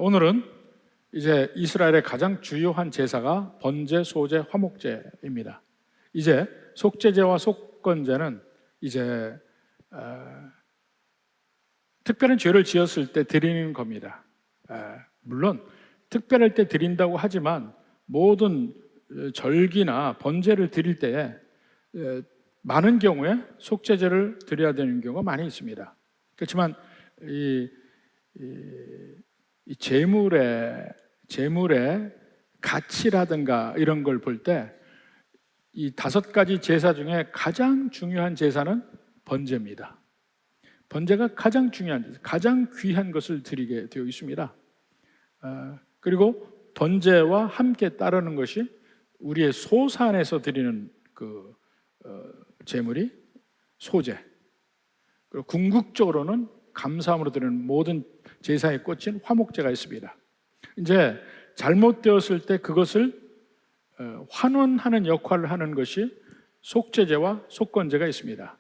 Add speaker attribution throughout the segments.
Speaker 1: 오늘은 이제 이스라엘의 가장 주요한 제사가 번제, 소제, 화목제입니다. 이제 속죄제와 속건제는 이제 특별한 죄를 지었을 때 드리는 겁니다. 물론 특별할 때 드린다고 하지만 모든 절기나 번제를 드릴 때에 많은 경우에 속죄제를 드려야 되는 경우가 많이 있습니다. 그렇지만 이 재물의 가치라든가 이런 걸 볼 때 이 5가지 제사 중에 가장 중요한 제사는 번제입니다. 번제가 가장 중요한 제사, 가장 귀한 것을 드리게 되어 있습니다. 그리고 번제와 함께 따르는 것이 우리의 소산에서 드리는 제물이 소제, 그리고 궁극적으로는 감사함으로 드리는 모든 제사에 꽂힌 화목제가 있습니다. 이제 잘못되었을 때 그것을 환원하는 역할을 하는 것이 속죄제와 속건제가 있습니다.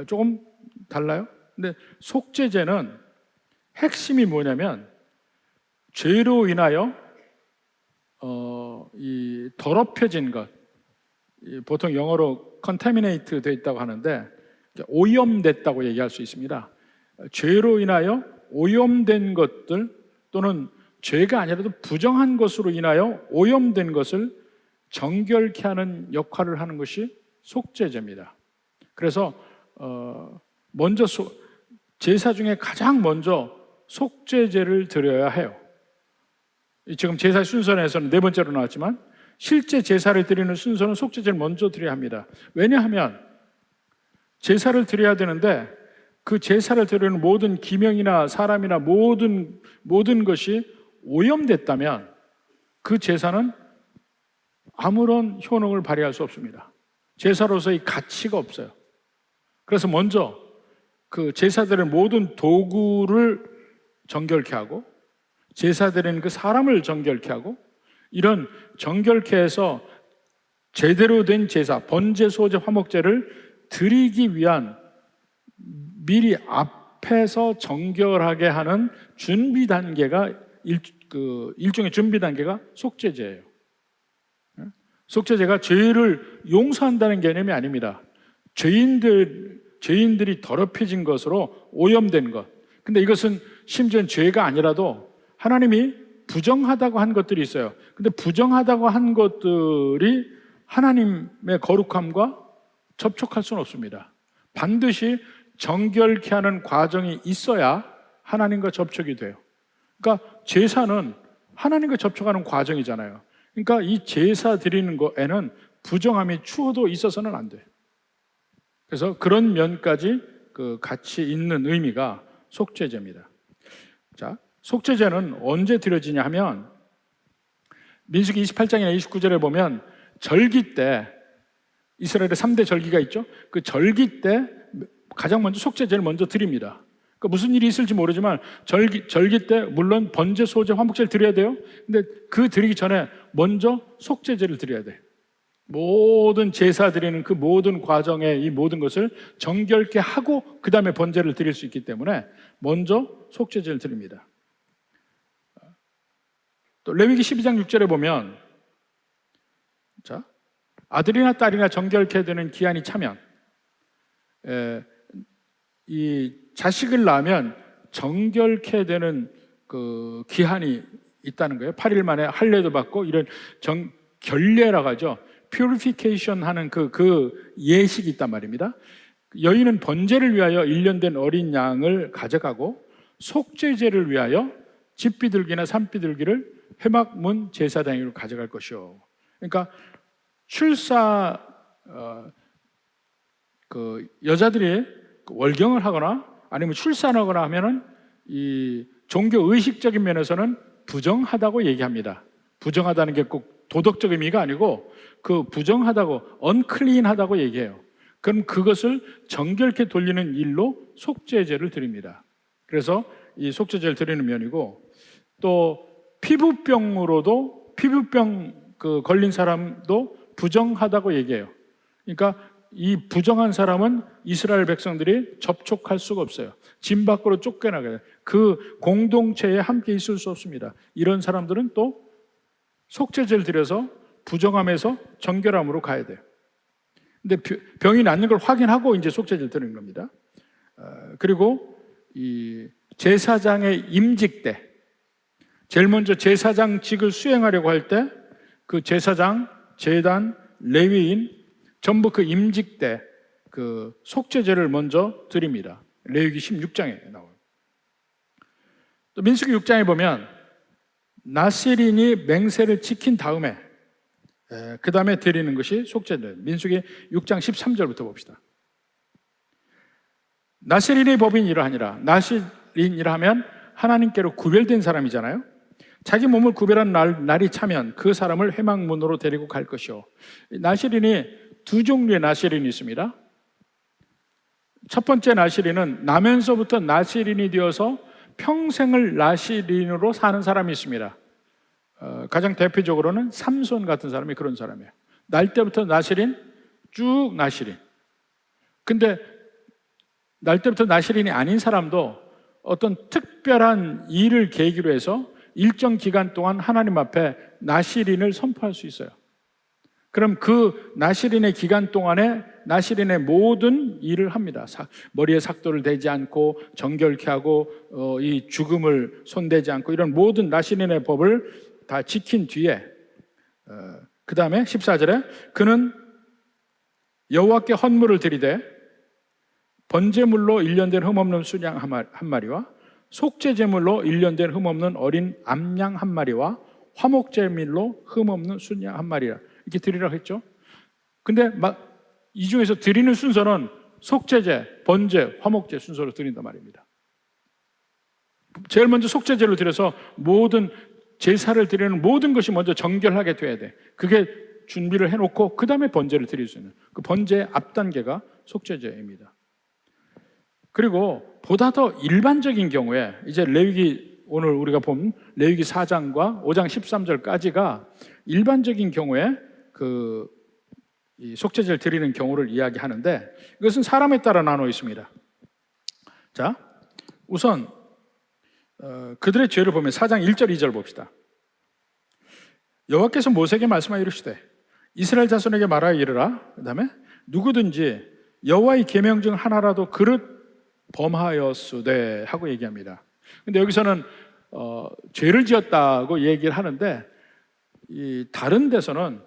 Speaker 1: 조금 달라요? 근데 속죄제는 핵심이 뭐냐면 죄로 인하여 이 더럽혀진 것, 보통 영어로 contaminate 되어 있다고 하는데 오염됐다고 얘기할 수 있습니다. 죄로 인하여 오염된 것들 또는 죄가 아니라도 부정한 것으로 인하여 오염된 것을 정결케 하는 역할을 하는 것이 속죄제입니다. 그래서 먼저 제사 중에 가장 먼저 속죄제를 드려야 해요. 지금 제사 순서에서는 4번째로 나왔지만 실제 제사를 드리는 순서는 속죄제를 먼저 드려야 합니다. 왜냐하면 제사를 드려야 되는데 그 제사를 드리는 모든 기명이나 사람이나 모든 것이 오염됐다면 그 제사는 아무런 효능을 발휘할 수 없습니다. 제사로서의 가치가 없어요. 그래서 먼저 그 제사 드리는 모든 도구를 정결케 하고 제사 드리는 그 사람을 정결케 하고 이런 정결케 해서 제대로 된 제사, 번제, 소제, 화목제를 드리기 위한 미리 앞에서 정결하게 하는 준비 단계가 일종의 준비 단계가 속죄제예요. 속죄제가 죄를 용서한다는 개념이 아닙니다. 죄인들이 더럽혀진 것으로 오염된 것. 근데 이것은 심지어 죄가 아니라도 하나님이 부정하다고 한 것들이 있어요. 근데 부정하다고 한 것들이 하나님의 거룩함과 접촉할 수는 없습니다. 반드시 정결케 하는 과정이 있어야 하나님과 접촉이 돼요. 그러니까 제사는 하나님과 접촉하는 과정이잖아요. 그러니까 이 제사 드리는 거에는 부정함이 추호도 있어서는 안 돼요. 그래서 그런 면까지 같이 있는 의미가 속죄제입니다. 자, 속죄제는 언제 드려지냐 하면 민수기 28장이나 29절에 보면 절기 때 이스라엘의 3대 절기가 있죠. 그 절기 때 가장 먼저 속죄제를 먼저 드립니다. 그러니까 무슨 일이 있을지 모르지만 절기 때 물론 번제, 소제, 화목제를 드려야 돼요. 근데 그 드리기 전에 먼저 속죄제를 드려야 돼요. 모든 제사 드리는 그 모든 과정에 이 모든 것을 정결케 하고 그 다음에 번제를 드릴 수 있기 때문에 먼저 속죄제를 드립니다. 또 레위기 12장 6절에 보면 자, 아들이나 딸이나 정결케 되는 기한이 차면 이 자식을 낳으면 정결케 되는 그 기한이 있다는 거예요. 8일 만에 할례도 받고 이런 결례라고 하죠. purification 하는 그 예식이 있단 말입니다. 여인은 번제를 위하여 1년 된 어린 양을 가져가고 속죄제를 위하여 집비둘기나 산비둘기를 회막문 제사장으로 가져갈 것이요. 그러니까 여자들이 월경을 하거나 아니면 출산하거나 하면은 이 종교 의식적인 면에서는 부정하다고 얘기합니다. 부정하다는 게 꼭 도덕적 의미가 아니고 그 부정하다고 unclean하다고 얘기해요. 그럼 그것을 정결케 돌리는 일로 속죄제를 드립니다. 그래서 이 속죄제를 드리는 면이고 또 피부병 걸린 사람도 부정하다고 얘기해요. 그러니까 이 부정한 사람은 이스라엘 백성들이 접촉할 수가 없어요. 진 밖으로 쫓겨나게 돼요. 그 공동체에 함께 있을 수 없습니다. 이런 사람들은 또 속죄제를 드려서 부정함에서 정결함으로 가야 돼요. 근데 병이 낫는 걸 확인하고 이제 속죄제를 드리는 겁니다. 그리고 이 제사장의 임직 때, 제일 먼저 제사장직을 수행하려고 할 때 그 제사장, 제단, 레위인 전부 그 임직 때 그 속죄제를 먼저 드립니다. 레위기 16장에 나와요. 또 민수기 6장에 보면 나실인이 맹세를 지킨 다음에 그 다음에 드리는 것이 속죄제예요. 민수기 6장 13절부터 봅시다. 나실인의 법인 이러하니라. 나실인이라 하면 하나님께로 구별된 사람이잖아요. 자기 몸을 구별한 날이 차면 그 사람을 회막문으로 데리고 갈 것이요. 나실인이 두 종류의 나실인이 있습니다. 첫 번째 나실인은 나면서부터 나실인이 되어서 평생을 나실인으로 사는 사람이 있습니다. 가장 대표적으로는 삼손 같은 사람이 그런 사람이에요. 날 때부터 나실인, 쭉 나실인. 근데 날 때부터 나실인이 아닌 사람도 어떤 특별한 일을 계기로 해서 일정 기간 동안 하나님 앞에 나실인을 선포할 수 있어요. 그럼 그 나실인의 기간 동안에 나실인의 모든 일을 합니다. 머리에 삭도를 대지 않고 정결케 하고 이 죽음을 손대지 않고 이런 모든 나실인의 법을 다 지킨 뒤에 그 다음에 14절에 그는 여호와께 헌물을 드리되 번제물로 1년 된 흠없는 순양 한 마리와 속죄제물로 1년 된 흠없는 어린 암양 한 마리와 화목제물로 흠없는 순양 한 마리라 이렇게 드리라고 했죠. 근데 막 이 중에서 드리는 순서는 속죄제, 번제, 화목제 순서로 드린단 말입니다. 제일 먼저 속죄제로 드려서 모든 제사를 드리는 모든 것이 먼저 정결하게 돼야 돼. 그게 준비를 해놓고 그 다음에 번제를 드릴 수 있는 그 번제의 앞단계가 속죄제입니다. 그리고 보다 더 일반적인 경우에 이제 레위기 오늘 우리가 본 레위기 4장과 5장 13절까지가 일반적인 경우에 이 속죄제를 드리는 경우를 이야기하는데 이것은 사람에 따라 나눠 있습니다. 자, 우선 그들의 죄를 보면 4장 1절 2절 봅시다. 여호와께서 모세에게 말씀하여 이르시되 이스라엘 자손에게 말하여 이르라. 그 다음에 누구든지 여호와의 계명 중 하나라도 그릇 범하였으되 하고 얘기합니다. 근데 여기서는 죄를 지었다고 얘기를 하는데 이 다른 데서는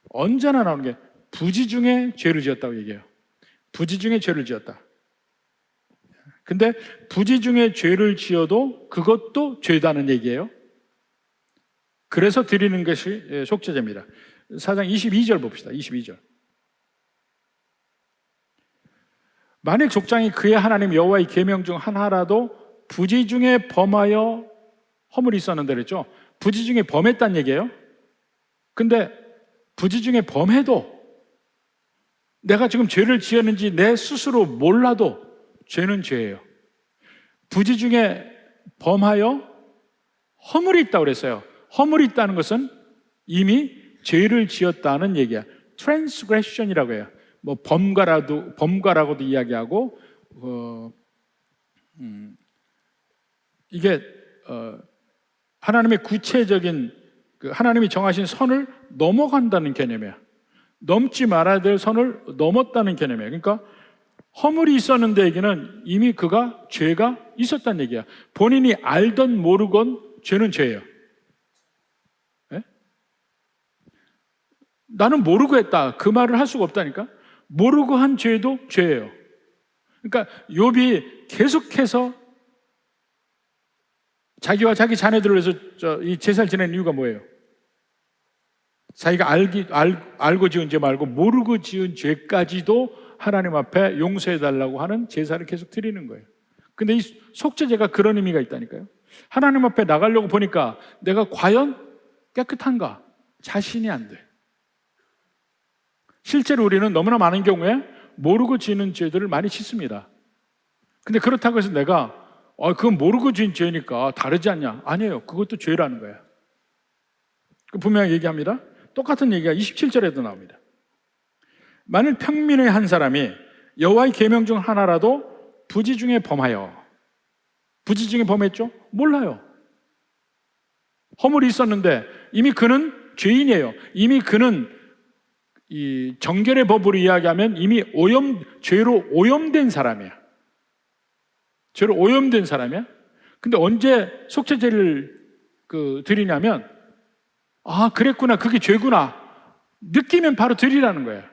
Speaker 1: 언제나 나오는 게 부지 중에 죄를 지었다고 얘기해요. 부지 중에 죄를 지었다. 근데 부지 중에 죄를 지어도 그것도 죄다는 얘기예요. 그래서 드리는 것이 속죄제입니다. 4장 22절 봅시다. 22절. 만일 족장이 그의 하나님 여호와의 계명 중 하나라도 부지 중에 범하여 허물이 있었는데 그랬죠. 부지 중에 범했다는 얘기예요. 근데 부지 중에 범해도 내가 지금 죄를 지었는지 내 스스로 몰라도 죄는 죄예요. 부지 중에 범하여 허물이 있다고 그랬어요. 허물이 있다는 것은 이미 죄를 지었다는 얘기야. transgression이라고 해요. 뭐 범과라고도 이야기하고 이게 하나님의 구체적인 하나님이 정하신 선을 넘어간다는 개념이야. 넘지 말아야 될 선을 넘었다는 개념이에요. 그러니까 허물이 있었는데 얘기는 이미 그가 죄가 있었다는 얘기야. 본인이 알던 모르건 죄는 죄예요. 네? 나는 모르고 했다. 그 말을 할 수가 없다니까. 모르고 한 죄도 죄예요. 그러니까 욥이 계속해서 자기와 자기 자녀들을 위해서 이 제사를 지내는 이유가 뭐예요? 자기가 알고 지은 죄 말고 모르고 지은 죄까지도 하나님 앞에 용서해달라고 하는 제사를 계속 드리는 거예요. 근데 이 속죄제가 그런 의미가 있다니까요. 하나님 앞에 나가려고 보니까 내가 과연 깨끗한가? 자신이 안 돼. 실제로 우리는 너무나 많은 경우에 모르고 지는 죄들을 많이 짓습니다. 근데 그렇다고 해서 내가 그건 모르고 지은 죄니까 다르지 않냐? 아니에요. 그것도 죄라는 거예요. 분명히 얘기합니다. 똑같은 얘기가 27절에도 나옵니다. 만일 평민의 한 사람이 여호와의 계명 중 하나라도 부지 중에 범하여 부지중에 범했죠? 몰라요. 허물이 있었는데 이미 그는 죄인이에요. 이미 그는 이 정결의 법으로 이야기하면 이미 죄로 오염된 사람이야. 죄로 오염된 사람이야. 근데 언제 속죄제를 드리냐면, 아, 그랬구나, 그게 죄구나 느끼면 바로 드리라는 거예요.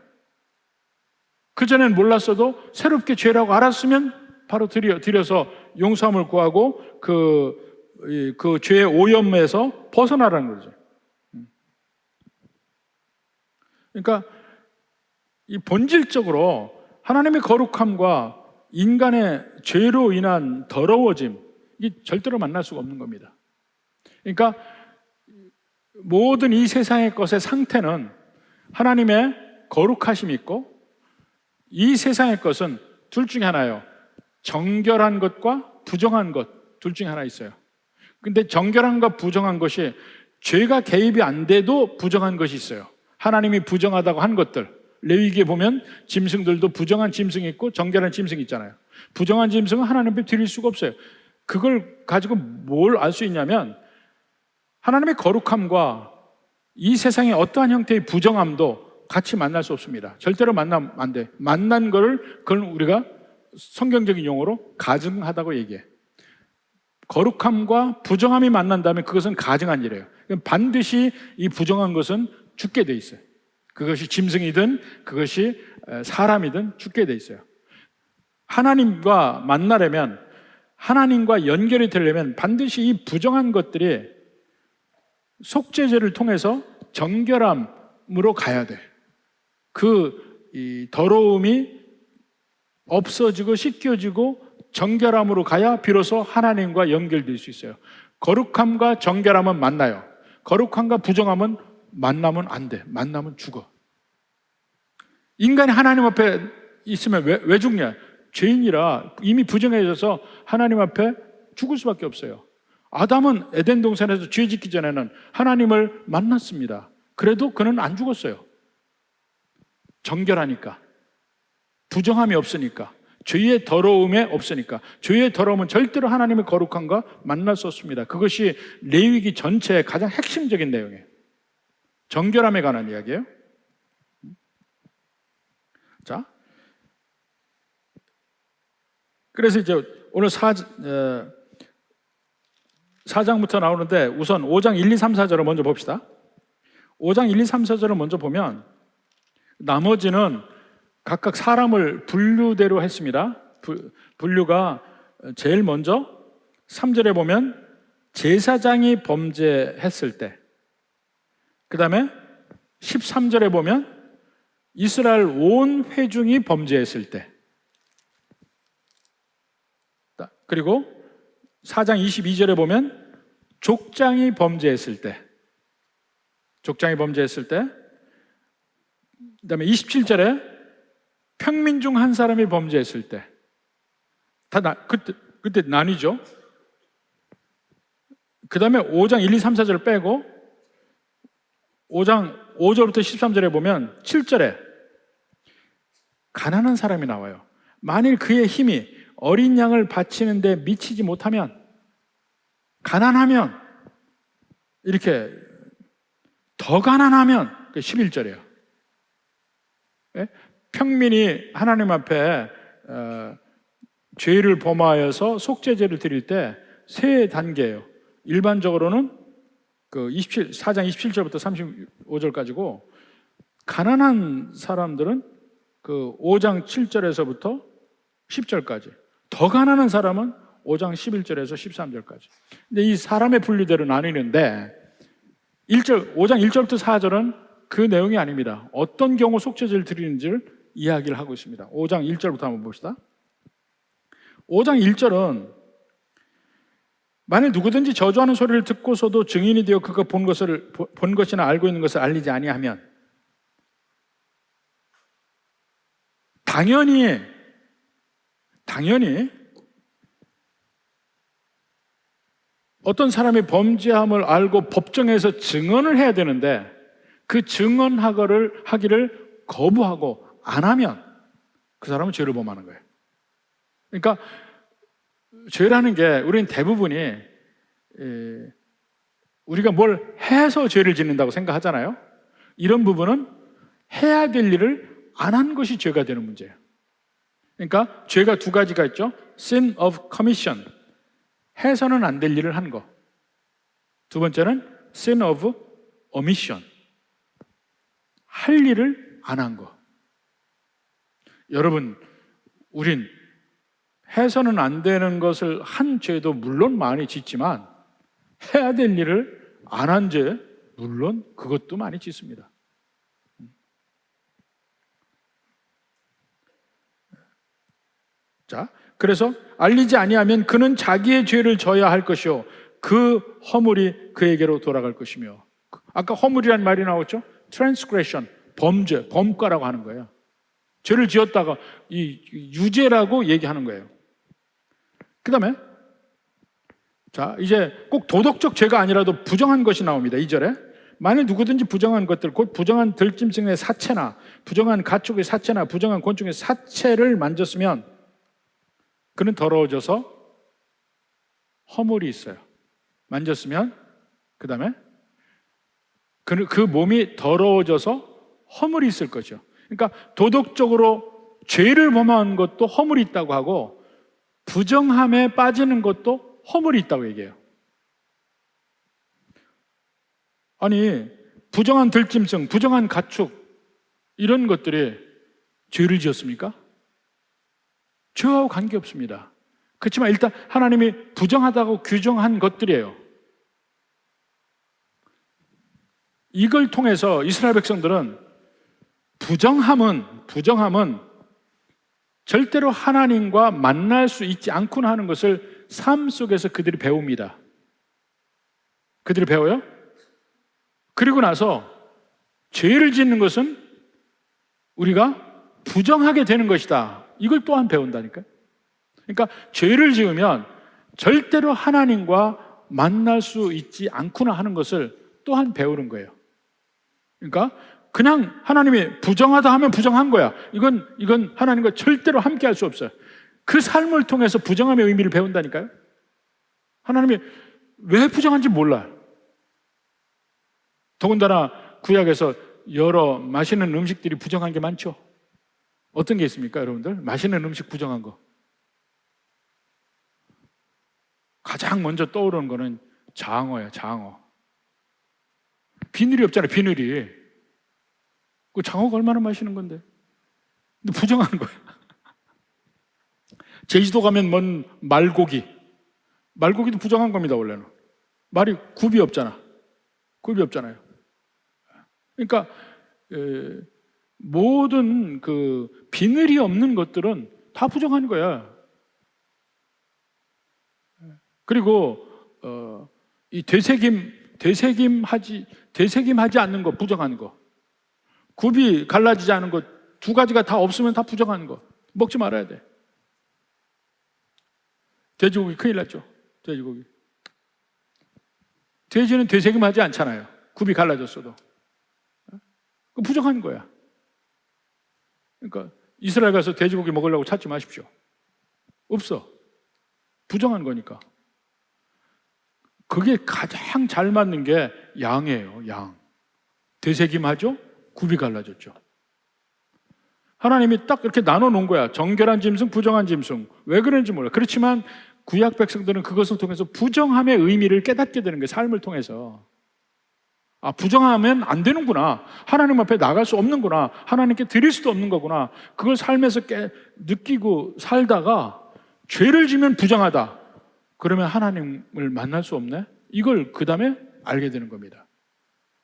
Speaker 1: 그전엔 몰랐어도 새롭게 죄라고 알았으면 바로 드려서 용서함을 구하고 그 죄의 오염에서 벗어나라는 거죠. 그러니까 이 본질적으로 하나님의 거룩함과 인간의 죄로 인한 더러워짐, 이 절대로 만날 수가 없는 겁니다. 그러니까 모든 이 세상의 것의 상태는 하나님의 거룩하심이 있고, 이 세상의 것은 둘 중에 하나예요. 정결한 것과 부정한 것, 둘 중에 하나 있어요. 근데 정결한과 부정한 것이 죄가 개입이 안 돼도 부정한 것이 있어요. 하나님이 부정하다고 한 것들, 레위기에 보면 짐승들도 부정한 짐승이 있고 정결한 짐승이 있잖아요. 부정한 짐승은 하나님 앞에 드릴 수가 없어요. 그걸 가지고 뭘 알 수 있냐면, 하나님의 거룩함과 이 세상의 어떠한 형태의 부정함도 같이 만날 수 없습니다. 절대로 만나면 안 돼. 만난 거를 그걸 우리가 성경적인 용어로 가증하다고 얘기해. 거룩함과 부정함이 만난다면 그것은 가증한 일이에요. 반드시 이 부정한 것은 죽게 돼 있어요. 그것이 짐승이든 그것이 사람이든 죽게 돼 있어요. 하나님과 만나려면, 하나님과 연결이 되려면 반드시 이 부정한 것들이 속죄제를 통해서 정결함으로 가야 돼. 이 더러움이 없어지고 씻겨지고 정결함으로 가야 비로소 하나님과 연결될 수 있어요. 거룩함과 정결함은 만나요. 거룩함과 부정함은 만나면 안 돼. 만나면 죽어. 인간이 하나님 앞에 있으면 왜 죽냐? 죄인이라 이미 부정해져서 하나님 앞에 죽을 수밖에 없어요. 아담은 에덴 동산에서 죄 짓기 전에는 하나님을 만났습니다. 그래도 그는 안 죽었어요. 정결하니까, 부정함이 없으니까, 죄의 더러움에 없으니까. 죄의 더러움은 절대로 하나님의 거룩함과 만날 수 없습니다. 그것이 레위기 전체의 가장 핵심적인 내용이에요. 정결함에 관한 이야기예요. 자, 그래서 이제 오늘 4장부터 나오는데, 우선 5장 1, 2, 3, 4절을 먼저 봅시다. 5장 1, 2, 3, 4절을 먼저 보면 나머지는 각각 사람을 분류대로 했습니다. 분류가 제일 먼저 3절에 보면 제사장이 범죄했을 때, 그 다음에 13절에 보면 이스라엘 온 회중이 범죄했을 때, 그리고 4장 22절에 보면 족장이 범죄했을 때, 족장이 범죄했을 때, 그 다음에 27절에 평민 중 한 사람이 범죄했을 때, 그때 나뉘죠. 그 다음에 5장 1, 2, 3, 4절을 빼고 5장 5절부터 13절에 보면 7절에 가난한 사람이 나와요. 만일 그의 힘이 어린 양을 바치는데 미치지 못하면, 가난하면, 이렇게 더 가난하면, 11절이에요. 평민이 하나님 앞에 죄를 범하여서 속죄제를 드릴 때 세 단계예요. 일반적으로는 4장 27절부터 35절까지고, 가난한 사람들은 5장 7절에서부터 10절까지, 더 가난한 사람은 5장 11절에서 13절까지. 근데 이 사람의 분류대로 나뉘는데 5장 1절부터 4절은 그 내용이 아닙니다. 어떤 경우 속죄제를 드리는지를 이야기를 하고 있습니다. 5장 1절부터 한번 봅시다. 5장 1절은 만일 누구든지 저주하는 소리를 듣고서도 증인이 되어 그가 본 것이나 알고 있는 것을 알리지 아니하면, 당연히 어떤 사람이 범죄함을 알고 법정에서 증언을 해야 되는데 그 증언하기를 거부하고 안 하면 그 사람은 죄를 범하는 거예요. 그러니까 죄라는 게 우리는 대부분이 우리가 뭘 해서 죄를 짓는다고 생각하잖아요. 이런 부분은 해야 될 일을 안 한 것이 죄가 되는 문제예요. 그러니까 죄가 두 가지가 있죠. sin of commission, 해서는 안 될 일을 한 거. 두 번째는 sin of omission, 할 일을 안 한 거. 여러분, 우린 해서는 안 되는 것을 한 죄도 물론 많이 짓지만 해야 될 일을 안 한 죄, 물론 그것도 많이 짓습니다. 자, 그래서 알리지 아니하면 그는 자기의 죄를 져야 할 것이요 그 허물이 그에게로 돌아갈 것이며. 아까 허물이란 말이 나왔죠? transgression, 범죄, 범과라고 하는 거예요. 죄를 지었다가 이 유죄라고 얘기하는 거예요. 그 다음에 자, 이제 꼭 도덕적 죄가 아니라도 부정한 것이 나옵니다. 2절에 만일 누구든지 부정한 것들, 곧 부정한 들짐승의 사체나 부정한 가축의 사체나 부정한 곤충의 사체를 만졌으면 그는 더러워져서 허물이 있어요. 만졌으면 그 다음에 그 몸이 더러워져서 허물이 있을 거죠. 그러니까 도덕적으로 죄를 범한 것도 허물이 있다고 하고 부정함에 빠지는 것도 허물이 있다고 얘기해요. 아니, 부정한 들짐승, 부정한 가축 이런 것들이 죄를 지었습니까? 죄하고 관계없습니다. 그렇지만 일단 하나님이 부정하다고 규정한 것들이에요. 이걸 통해서 이스라엘 백성들은 부정함은 절대로 하나님과 만날 수 있지 않구나 하는 것을 삶 속에서 그들이 배웁니다. 그들이 배워요? 그리고 나서 죄를 짓는 것은 우리가 부정하게 되는 것이다. 이걸 또한 배운다니까요. 그러니까 죄를 지으면 절대로 하나님과 만날 수 있지 않구나 하는 것을 또한 배우는 거예요. 그러니까 그냥 하나님이 부정하다 하면 부정한 거야. 이건 하나님과 절대로 함께 할 수 없어요. 그 삶을 통해서 부정함의 의미를 배운다니까요. 하나님이 왜 부정한지 몰라요. 더군다나 구약에서 여러 맛있는 음식들이 부정한 게 많죠. 어떤 게 있습니까, 여러분들? 맛있는 음식 부정한 거. 가장 먼저 떠오르는 거는 장어예요, 장어. 비늘이 없잖아요, 비늘이. 그 장어가 얼마나 맛있는 건데. 근데 부정한 거야. 제주도 가면 뭔 말고기도 부정한 겁니다, 원래는. 말이 굽이 없잖아요. 그러니까 모든 그 비늘이 없는 것들은 다 부정한 거야. 그리고 이 되새김하지 않는 거, 부정한 거. 굽이 갈라지지 않은 것, 두 가지가 다 없으면 다 부정한 거. 먹지 말아야 돼. 돼지고기 큰일 났죠. 돼지고기. 돼지는 되새김하지 않잖아요. 굽이 갈라졌어도. 그 부정한 거야. 그러니까 이스라엘 가서 돼지고기 먹으려고 찾지 마십시오. 없어. 부정한 거니까. 그게 가장 잘 맞는 게 양이에요, 양. 되새김하죠? 굽이 갈라졌죠. 하나님이 딱 이렇게 나눠 놓은 거야. 정결한 짐승, 부정한 짐승. 왜 그런지 몰라. 그렇지만 구약 백성들은 그것을 통해서 부정함의 의미를 깨닫게 되는 거예요. 삶을 통해서. 아, 부정하면 안 되는구나. 하나님 앞에 나갈 수 없는구나. 하나님께 드릴 수도 없는 거구나. 그걸 삶에서 느끼고 살다가 죄를 지면 부정하다. 그러면 하나님을 만날 수 없네? 이걸 그 다음에 알게 되는 겁니다.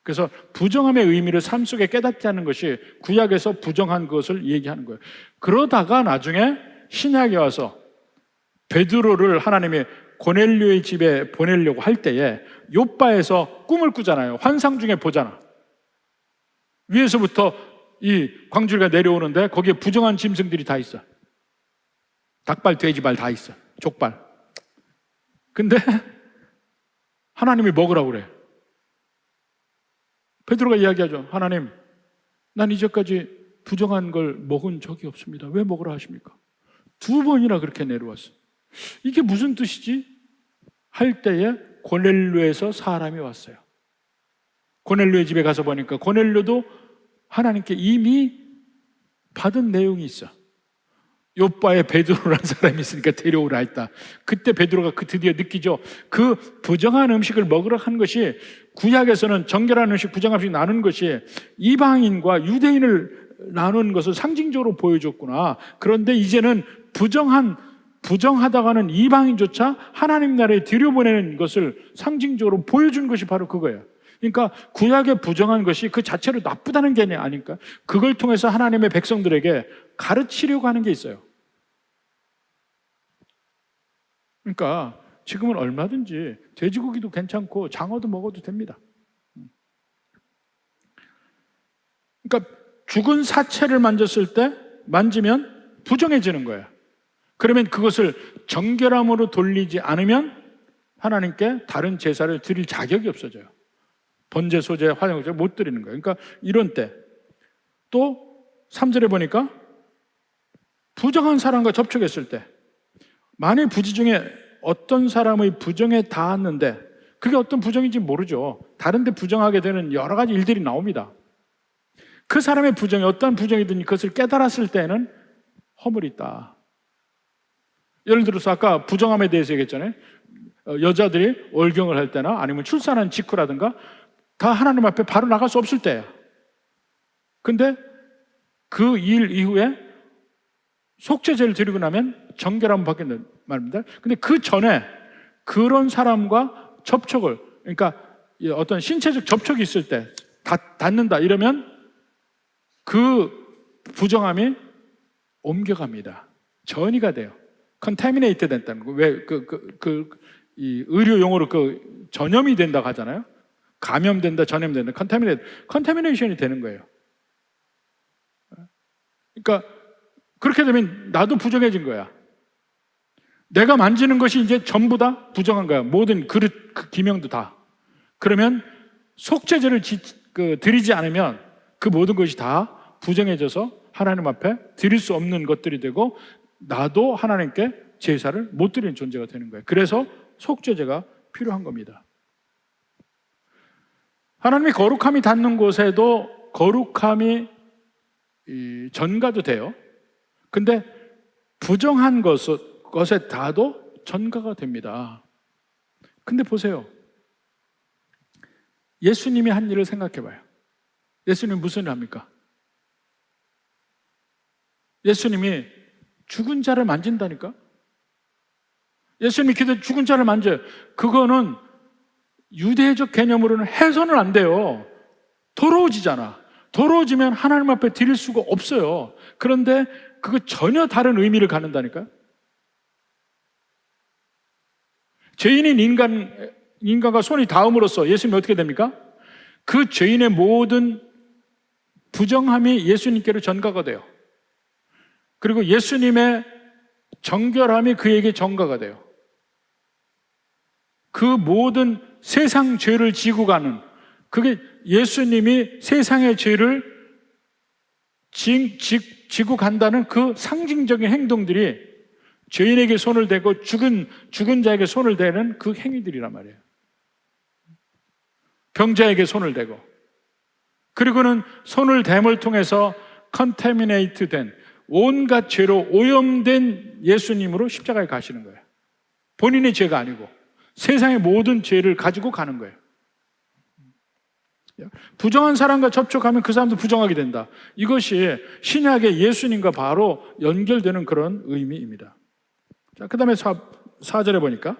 Speaker 1: 그래서 부정함의 의미를 삶 속에 깨닫게 하는 것이 구약에서 부정한 것을 얘기하는 거예요. 그러다가 나중에 신약에 와서 베드로를 하나님이 고넬료의 집에 보내려고 할 때에 욥바에서 꿈을 꾸잖아요. 환상 중에 보잖아. 위에서부터 이 광주리가 내려오는데 거기에 부정한 짐승들이 다 있어. 닭발, 돼지발 다 있어. 족발. 근데 하나님이 먹으라고 그래. 베드로가 이야기하죠. 하나님, 난 이제까지 부정한 걸 먹은 적이 없습니다. 왜 먹으라 하십니까? 2번이나 그렇게 내려왔어. 이게 무슨 뜻이지? 할 때에 고넬료에서 사람이 왔어요. 고넬료의 집에 가서 보니까 고넬료도 하나님께 이미 받은 내용이 있어. 요바에 베드로라는 사람이 있으니까 데려오라 했다. 그때 베드로가 드디어 느끼죠. 그 부정한 음식을 먹으라 한 것이, 구약에서는 정결한 음식, 부정한 음식 나누는 것이 이방인과 유대인을 나누는 것을 상징적으로 보여줬구나. 그런데 이제는 부정하다가는 이방인조차 하나님 나라에 들여보내는 것을 상징적으로 보여준 것이 바로 그거예요. 그러니까 구약의 부정한 것이 그 자체로 나쁘다는 게 아닐까? 그걸 통해서 하나님의 백성들에게 가르치려고 하는 게 있어요. 그러니까 지금은 얼마든지 돼지고기도 괜찮고 장어도 먹어도 됩니다. 그러니까 죽은 사체를 만지면 부정해지는 거예요. 그러면 그것을 정결함으로 돌리지 않으면 하나님께 다른 제사를 드릴 자격이 없어져요. 번제, 소제, 화장제 못 드리는 거예요. 그러니까 이런 때 또 3절에 보니까 부정한 사람과 접촉했을 때, 만일 부지 중에 어떤 사람의 부정에 닿았는데 그게 어떤 부정인지 모르죠. 다른 데 부정하게 되는 여러 가지 일들이 나옵니다. 그 사람의 부정이 어떤 부정이든 그것을 깨달았을 때는 허물이 있다. 예를 들어서 아까 부정함에 대해서 얘기했잖아요. 여자들이 월경을 할 때나 아니면 출산한 직후라든가 다 하나님 앞에 바로 나갈 수 없을 때예요. 근데 그 일 이후에 속죄제를 드리고 나면 정결함을 받게 된다는 말입니다. 근데 그 전에 그런 사람과 접촉을, 그러니까 어떤 신체적 접촉이 있을 때 닿는다 이러면 그 부정함이 옮겨갑니다. 전이가 돼요. contaminate 됐다는 거. 왜 이 의료 용어로 전염이 된다고 하잖아요. 감염된다, 전염된다, contamination이 되는 거예요. 그러니까 그렇게 되면 나도 부정해진 거야. 내가 만지는 것이 이제 전부 다 부정한 거야. 모든 그릇, 기명도 다. 그러면 속죄제를 드리지 않으면 그 모든 것이 다 부정해져서 하나님 앞에 드릴 수 없는 것들이 되고 나도 하나님께 제사를 못 드리는 존재가 되는 거예요. 그래서 속죄제가 필요한 겁니다. 하나님이 거룩함이 닿는 곳에도 거룩함이 전가도 돼요. 근데 부정한 것에 닿아도 전가가 됩니다. 근데 보세요. 예수님이 한 일을 생각해 봐요. 예수님이 무슨 일을 합니까? 예수님이 죽은 자를 만진다니까? 예수님이 기도해 죽은 자를 만져요. 그거는 유대적 개념으로는 해서는 안 돼요. 더러워지잖아. 더러워지면 하나님 앞에 드릴 수가 없어요. 그런데 그거 전혀 다른 의미를 갖는다니까요. 죄인인 인간과 손이 닿음으로써 예수님이 어떻게 됩니까? 그 죄인의 모든 부정함이 예수님께로 전가가 돼요. 그리고 예수님의 정결함이 그에게 전가가 돼요. 그 모든 세상 죄를 지고 가는, 그게 예수님이 세상의 죄를 지고 간다는 그 상징적인 행동들이 죄인에게 손을 대고 죽은 자에게 손을 대는 그 행위들이란 말이에요. 병자에게 손을 대고, 그리고는 손을 댐을 통해서 컨테미네이트 된 온갖 죄로 오염된 예수님으로 십자가에 가시는 거예요. 본인의 죄가 아니고 세상의 모든 죄를 가지고 가는 거예요. 부정한 사람과 접촉하면 그 사람도 부정하게 된다. 이것이 신약의 예수님과 바로 연결되는 그런 의미입니다. 자, 그 다음에 4절에 보니까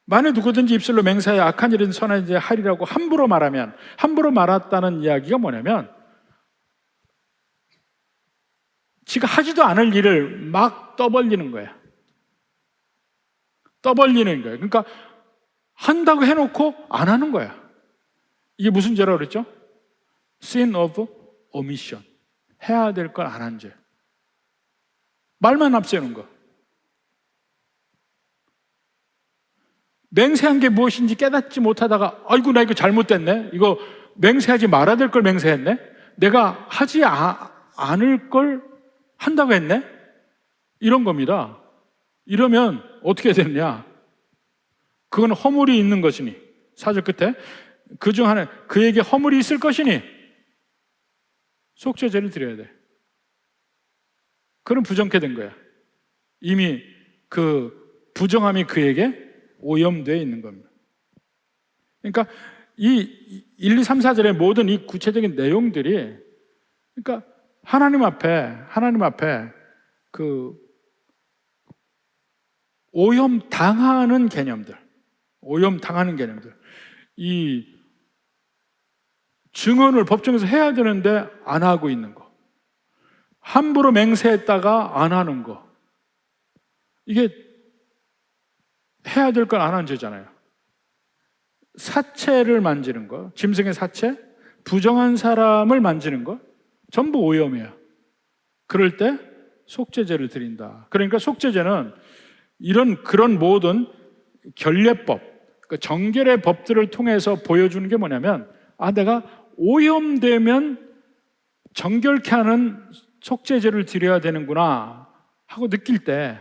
Speaker 1: 만일 누구든지 입술로 맹세하여 악한 일은 선한 일을 하리라고 함부로 말하면, 함부로 말했다는 이야기가 뭐냐면 지가 하지도 않을 일을 막 떠벌리는 거야. 떠벌리는 거예요. 그러니까 한다고 해놓고 안 하는 거야. 이게 무슨 죄라고 그랬죠? Sin of omission. 해야 될 걸 안 한 죄. 말만 앞세우는 거. 맹세한 게 무엇인지 깨닫지 못하다가 아이고 나 이거 잘못됐네. 이거 맹세하지 말아야 될 걸 맹세했네. 내가 하지 않을 걸 한다고 했네. 이런 겁니다. 이러면 어떻게 되느냐? 그건 허물이 있는 것이니, 4절 끝에 그중 하나 그에게 허물이 있을 것이니 속죄제를 드려야 돼. 그럼 부정케 된 거야. 이미 그 부정함이 그에게 오염되어 있는 겁니다. 그러니까 이 1, 2, 3, 4절의 모든 이 구체적인 내용들이, 그러니까 하나님 앞에 그 오염당하는 개념들, 이 증언을 법정에서 해야 되는데 안 하고 있는 거, 함부로 맹세했다가 안 하는 거, 이게 해야 될 걸 안 한 죄잖아요. 사체를 만지는 거, 짐승의 사체, 부정한 사람을 만지는 거, 전부 오염이에요. 그럴 때 속죄제를 드린다. 그러니까 속죄제는 그런 모든 결례법, 그 정결의 법들을 통해서 보여주는 게 뭐냐면, 내가 오염되면 정결케 하는 속죄제를 드려야 되는구나 하고 느낄 때,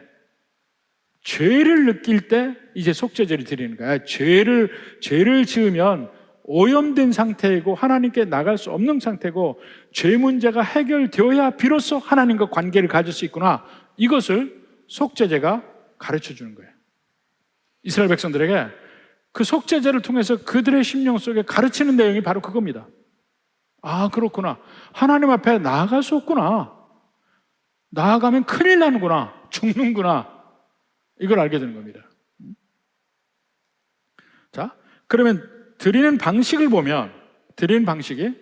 Speaker 1: 죄를 느낄 때 이제 속죄제를 드리는 거야. 죄를 지으면 오염된 상태이고 하나님께 나갈 수 없는 상태고, 죄 문제가 해결되어야 비로소 하나님과 관계를 가질 수 있구나, 이것을 속죄제가 가르쳐 주는 거예요. 이스라엘 백성들에게 그 속죄제를 통해서 그들의 심령 속에 가르치는 내용이 바로 그겁니다. 그렇구나, 하나님 앞에 나아갈 수 없구나, 나아가면 큰일 나는구나, 죽는구나, 이걸 알게 되는 겁니다. 자, 그러면 드리는 방식을 보면, 드리는 방식이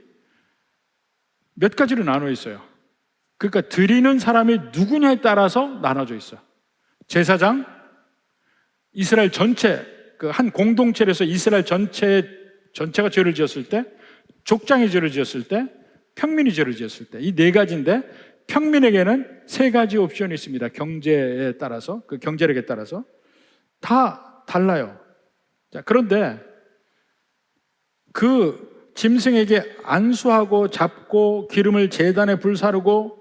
Speaker 1: 몇 가지로 나눠 있어요. 그러니까 드리는 사람이 누구냐에 따라서 나눠져 있어요. 제사장, 이스라엘 전체, 그 한 공동체에서 이스라엘 전체가 죄를 지었을 때, 족장이 죄를 지었을 때, 평민이 죄를 지었을 때, 이 네 가지인데, 평민에게는 세 가지 옵션이 있습니다. 경제에 따라서, 그 경제력에 따라서 다 달라요. 자, 그런데 그 짐승에게 안수하고 잡고 기름을 제단에 불사르고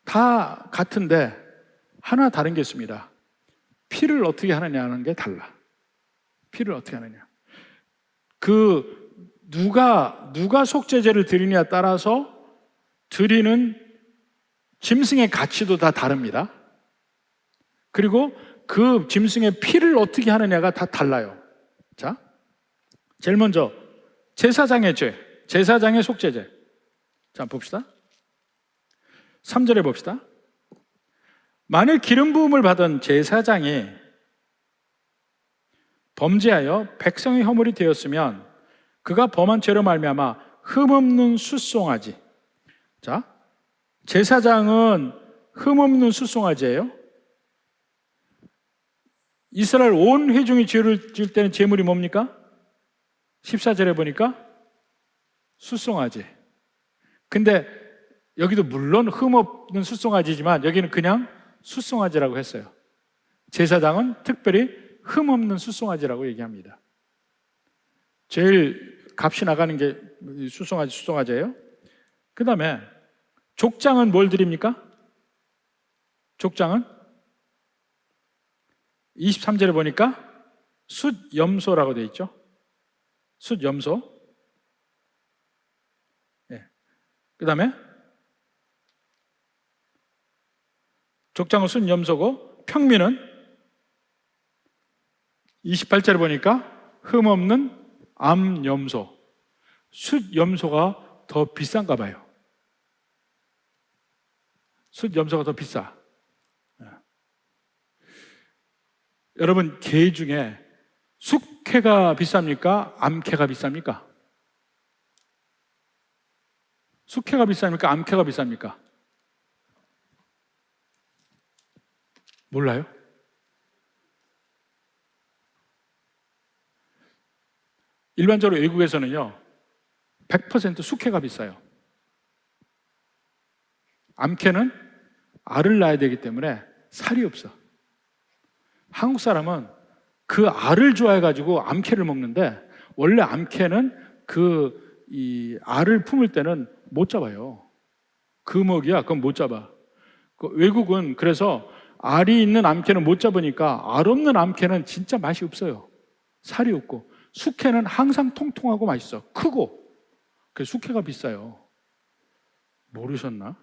Speaker 1: 다 같은데 하나 다른 게 있습니다. 피를 어떻게 하느냐 하는 게 달라. 피를 어떻게 하느냐. 누가 속죄제를 드리냐에 따라서 드리는 짐승의 가치도 다 다릅니다. 그리고 그 짐승의 피를 어떻게 하느냐가 다 달라요. 자, 제일 먼저 제사장의 죄, 제사장의 속죄제. 자, 봅시다. 3절에 봅시다. 만일 기름 부음을 받은 제사장이 범죄하여 백성의 허물이 되었으면 그가 범한 죄로 말미암아 흠없는 숫송아지. 자, 제사장은 흠없는 숫송아지예요. 이스라엘 온 회중이 죄를 지을 때는 제물이 뭡니까? 14절에 보니까 숫송아지. 근데 여기도 물론 흠없는 숫송아지지만 여기는 그냥 숫송아지라고 했어요. 제사장은 특별히 흠없는 숫송아지라고 얘기합니다. 제일 값이 나가는 게 숫송아지예요. 그 다음에 족장은 뭘 드립니까? 족장은 23절에 보니까 숫염소라고 되어 있죠. 숫염소. 그 다음에 족장은 숫염소고, 평민은 28절에 보니까 흠없는 암염소. 숫염소가 더 비싼가 봐요. 숫염소가 더 비싸. 여러분, 개 중에 숙회가 비쌉니까? 암캐가 비쌉니까? 숙회가 비쌉니까? 암캐가 비쌉니까? 몰라요? 일반적으로 외국에서는요 100% 숙회가 비싸요. 암캐는 알을 낳아야 되기 때문에 살이 없어. 한국 사람은 그 알을 좋아해가지고 암캐를 먹는데, 원래 암캐는 이 알을 품을 때는 못 잡아요. 금어기야, 그건 못 잡아. 외국은 그래서 알이 있는 암캐는 못 잡으니까 알 없는 암캐는 진짜 맛이 없어요. 살이 없고. 숙회는 항상 통통하고 맛있어. 크고. 그래서 숙회가 비싸요. 모르셨나?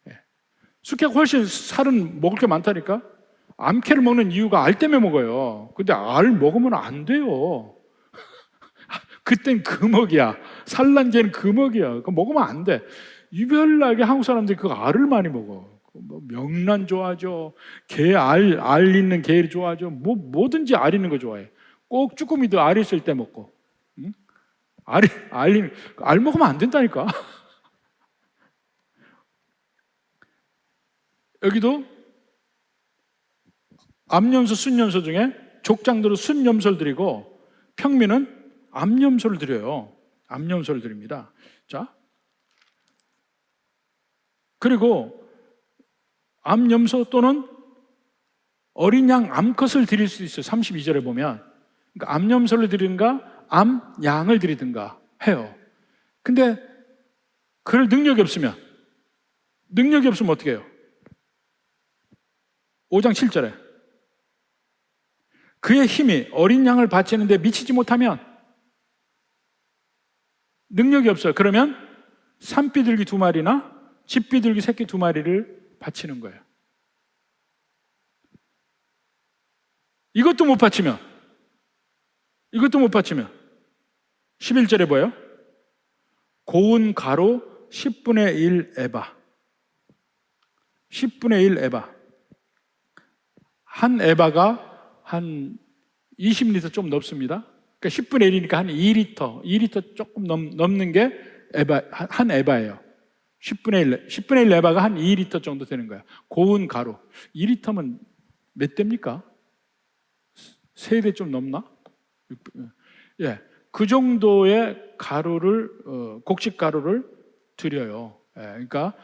Speaker 1: 네. 숙회가 훨씬 살은 먹을 게 많다니까? 암캐를 먹는 이유가 알 때문에 먹어요. 근데 알 먹으면 안 돼요. 그땐 금어기야. 산란 개는 금어기야. 그거 먹으면 안 돼. 유별나게 한국 사람들이 그 알을 많이 먹어. 뭐 명란 좋아하죠. 알 있는 게 좋아하죠. 뭐든지 알 있는 거 좋아해. 꼭 쭈꾸미도 알 있을 때 먹고. 응? 알 먹으면 안 된다니까. 여기도 암염소, 순염소 중에 족장들은 순염소를 드리고 평민은 암염소를 드려요. 암염소를 드립니다. 자, 그리고 암염소 또는 어린 양 암컷을 드릴 수 있어요. 32절에 보면. 그러니까 암염소를 드리든가 암양을 드리든가 해요. 근데 그럴 능력이 없으면 어떻게 해요? 5장 7절에 그의 힘이 어린 양을 바치는데 미치지 못하면 능력이 없어요. 그러면 산비둘기 2마리나 집비둘기 새끼 2마리를 바치는 거예요. 이것도 못 바치면 11절에 뭐예요? 고운 가루 10분의 1 에바. 10분의 1 에바. 한 에바가 한 20리터 좀 넘습니다. 그러니까 10분의 1이니까 한 2리터 조금 넘는 게 한 에바예요. 10분의 1 에바가 한 2리터 정도 되는 거예요. 고운 가루. 2리터면 몇 대입니까? 3대 좀 넘나? 예, 그 정도의 가루를, 곡식 가루를 드려요. 예, 그러니까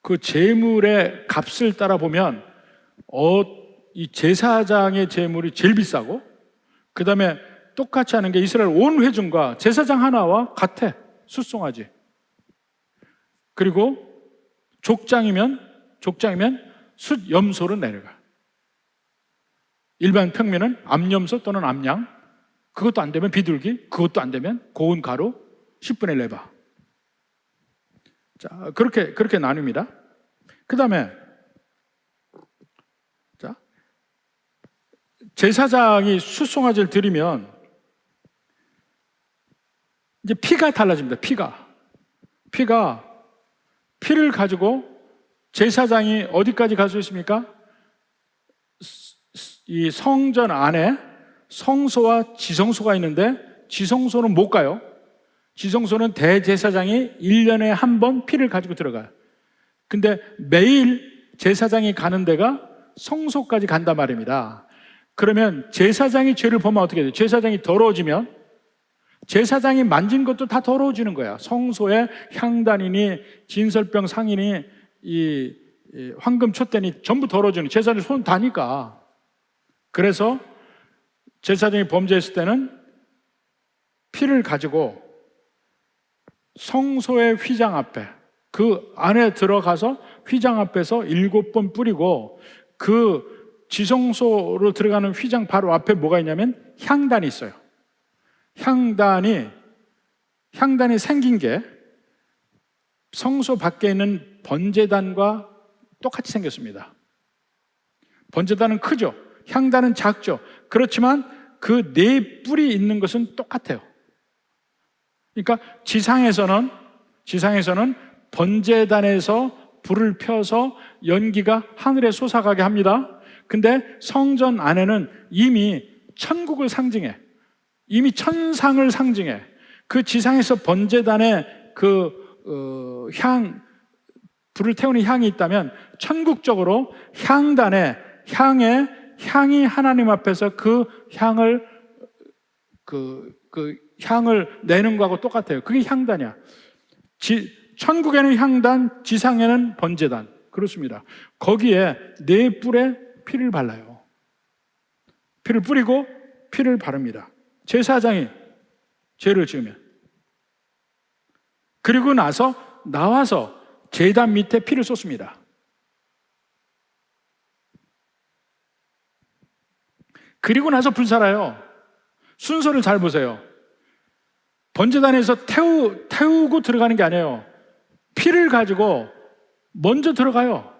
Speaker 1: 그 제물의 값을 따라 보면 이 제사장의 제물이 제일 비싸고, 그 다음에 똑같이 하는 게 이스라엘 온 회중과 제사장 하나와 같아. 숫송아지. 그리고 족장이면 숫염소로 내려가. 일반 평민은 암염소 또는 암양, 그것도 안 되면 비둘기, 그것도 안 되면 고운 가루 10분의 1 에바. 자, 그렇게 나뉩니다. 그 다음에 자, 제사장이 숫송아지를 드리면 이제 피가 달라집니다. 피를 가지고 제사장이 어디까지 갈 수 있습니까? 이 성전 안에 성소와 지성소가 있는데 지성소는 못 가요. 지성소는 대제사장이 1년에 한 번 피를 가지고 들어가요. 근데 매일 제사장이 가는 데가 성소까지 간단 말입니다. 그러면 제사장이 죄를 보면 어떻게 돼요? 제사장이 더러워지면 제사장이 만진 것도 다 더러워지는 거야. 성소에 향단이니 진설병 상이니 이 황금 촛대니 전부 더러워지는, 제사장이 손 다니까. 그래서 제사장이 범죄했을 때는 피를 가지고 성소의 휘장 앞에, 그 안에 들어가서 휘장 앞에서 7번 뿌리고, 그 지성소로 들어가는 휘장 바로 앞에 뭐가 있냐면 향단이 있어요. 향단이 생긴 게 성소 밖에 있는 번제단과 똑같이 생겼습니다. 번제단은 크죠. 향단은 작죠. 그렇지만 그 네 뿔이 있는 것은 똑같아요. 그러니까 지상에서는 번제단에서 불을 펴서 연기가 하늘에 솟아가게 합니다. 근데 성전 안에는 이미 천국을 상징해, 이미 천상을 상징해. 그 지상에서 번제단에 불을 태우는 향이 있다면 천국적으로 향이 하나님 앞에서 그 향을 내는 거하고 똑같아요. 그게 향단이야. 천국에는 향단, 지상에는 번제단. 그렇습니다. 거기에 네 뿔에 피를 발라요. 피를 뿌리고 피를 바릅니다. 제사장이 죄를 지으면 그리고 나와서 제단 밑에 피를 쏟습니다. 그리고 나서 불살아요. 순서를 잘 보세요. 번제단에서 태우고 들어가는 게 아니에요. 피를 가지고 먼저 들어가요.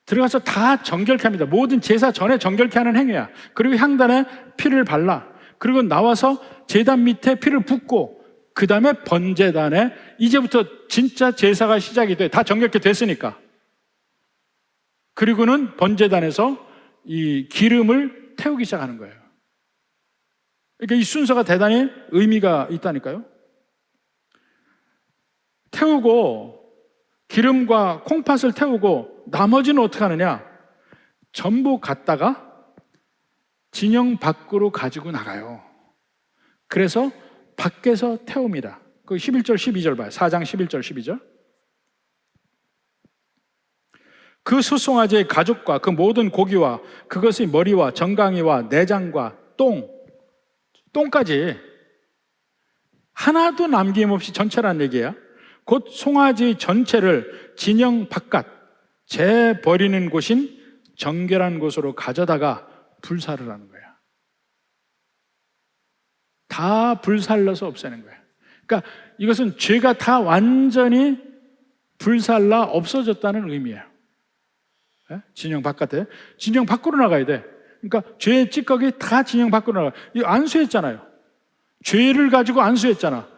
Speaker 1: 들어가서 다 정결케 합니다. 모든 제사 전에 정결케 하는 행위야. 그리고 향단에 피를 발라. 그리고 나와서 제단 밑에 피를 붓고, 그 다음에 번제단에 이제부터 진짜 제사가 시작이 돼. 다 정결케 됐으니까. 그리고는 번제단에서 이 기름을 태우기 시작하는 거예요. 그러니까 이 순서가 대단히 의미가 있다니까요. 태우고 기름과 콩팥을 태우고 나머지는 어떻게 하느냐? 전부 갖다가 진영 밖으로 가지고 나가요. 그래서 밖에서 태웁니다. 그 11절 12절 봐요. 4장 11절 12절. 그 숫송아지의 가죽과 그 모든 고기와 그것의 머리와 정강이와 내장과 똥까지 하나도 남김없이 전체란 얘기예요. 곧 송아지 전체를 진영 바깥 재버리는 곳인 정결한 곳으로 가져다가 불사를 하는 거예요. 다 불살라서 없애는 거예요. 그러니까 이것은 죄가 다 완전히 불살라 없어졌다는 의미예요. 진영 바깥에, 진영 밖으로 나가야 돼. 그러니까 죄의 찌꺼기 다 진영 밖으로 나가. 이거 안수했잖아요. 죄를 가지고 안수했잖아.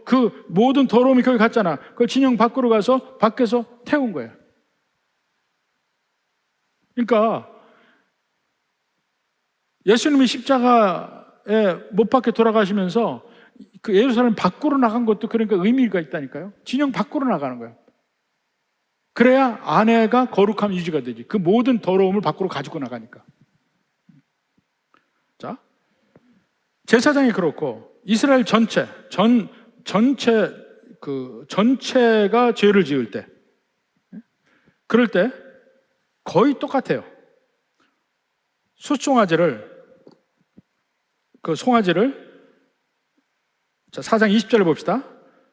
Speaker 1: 그 모든 더러움이 거기 갔잖아. 그 진영 밖으로 가서 밖에서 태운 거예요. 그러니까 예수님이 십자가에 못 박혀 돌아가시면서 그 예루살렘 밖으로 나간 것도 그러니까 의미가 있다니까요. 진영 밖으로 나가는 거예요. 그래야 아내가 거룩함 유지가 되지. 그 모든 더러움을 밖으로 가지고 나가니까. 자, 제사장이 그렇고 이스라엘 전체가 죄를 지을 때, 그럴 때 거의 똑같아요. 송아지를 자, 4장 20절을 봅시다.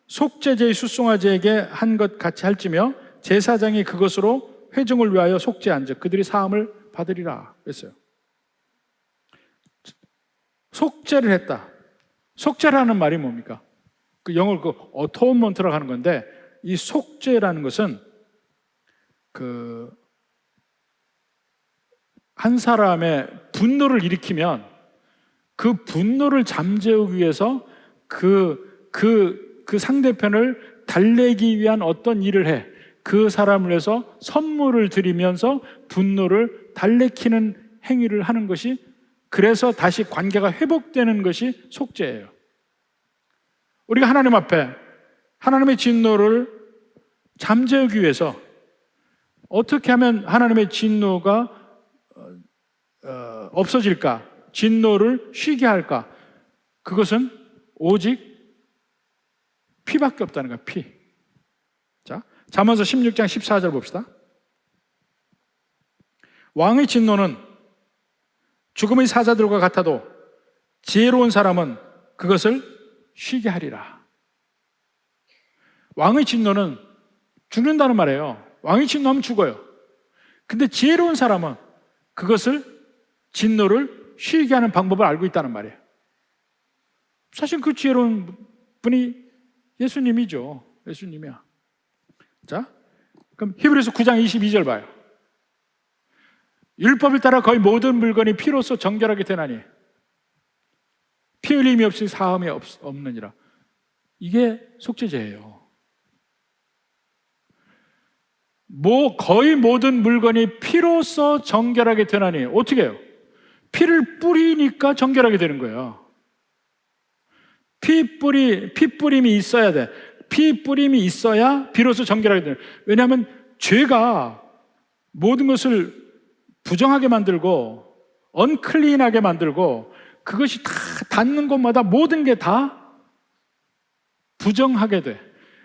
Speaker 1: 속죄제의 숫송아지에게 한 것 같이 할지며 제사장이 그것으로 회중을 위하여 속죄한즉 그들이 사함을 받으리라 했어요. 속죄를 했다. 속죄라는 말이 뭡니까? 그 영어로 그 어토먼트라고 하는 건데, 이 속죄라는 것은 한 사람의 분노를 일으키면 그 분노를 잠재우기 위해서 그 상대편을 달래기 위한 어떤 일을 해. 그 사람을 위해서 선물을 드리면서 분노를 달래키는 행위를 하는 것이, 그래서 다시 관계가 회복되는 것이 속죄예요. 우리가 하나님 앞에 하나님의 진노를 잠재우기 위해서 어떻게 하면 하나님의 진노가 없어질까? 진노를 쉬게 할까? 그것은 오직 피밖에 없다는 거야. 피. 자, 잠언서 16장 14절 봅시다. 왕의 진노는 죽음의 사자들과 같아도 지혜로운 사람은 그것을 쉬게 하리라. 왕의 진노는 죽는다는 말이에요. 왕의 진노하면 죽어요. 근데 지혜로운 사람은 그것을, 진노를 쉬게 하는 방법을 알고 있다는 말이에요. 사실 그 지혜로운 분이 예수님이죠. 예수님이야. 자, 그럼 히브리서 9장 22절 봐요. 율법을 따라 거의 모든 물건이 피로써 정결하게 되나니 피 흘림이 없이 사함이 없느니라. 이게 속죄제예요. 거의 모든 물건이 피로써 정결하게 되나니 어떻게 해요? 피를 뿌리니까 정결하게 되는 거예요. 피 뿌림이 있어야 돼. 피 뿌림이 있어야 비로소 정결하게 되는 거예요. 왜냐하면 죄가 모든 것을 부정하게 만들고 언클린하게 만들고, 그것이 다 닿는 곳마다 모든 게 다 부정하게 돼.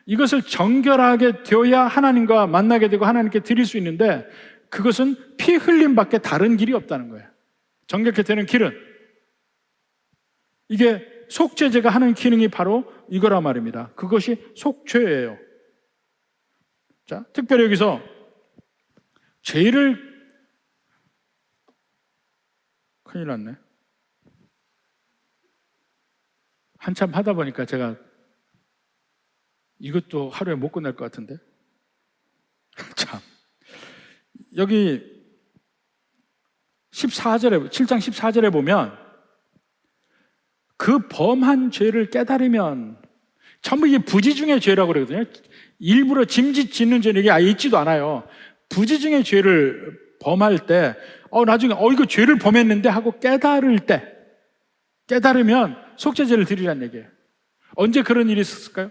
Speaker 1: 이것을 정결하게 되어야 하나님과 만나게 되고 하나님께 드릴 수 있는데, 그것은 피 흘림밖에 다른 길이 없다는 거예요. 정결케 되는 길은. 이게 속죄제가 하는 기능이 바로 이거란 말입니다. 그것이 속죄예요. 자, 특별히 여기서 죄를 큰일 났네. 한참 하다 보니까 제가 이것도 하루에 못 끝낼 것 같은데. 참. 여기 14절에, 7장 14절에 보면 그 범한 죄를 깨달으면 전부 이게 부지 중의 죄라고 그러거든요. 일부러 짐짓 짓는 죄는 이게 아예 있지도 않아요. 부지 중의 죄를 범할 때 나중에 이거 죄를 범했는데 하고 깨달으면 속죄제를 드리라는 얘기예요. 언제 그런 일이 있었을까요?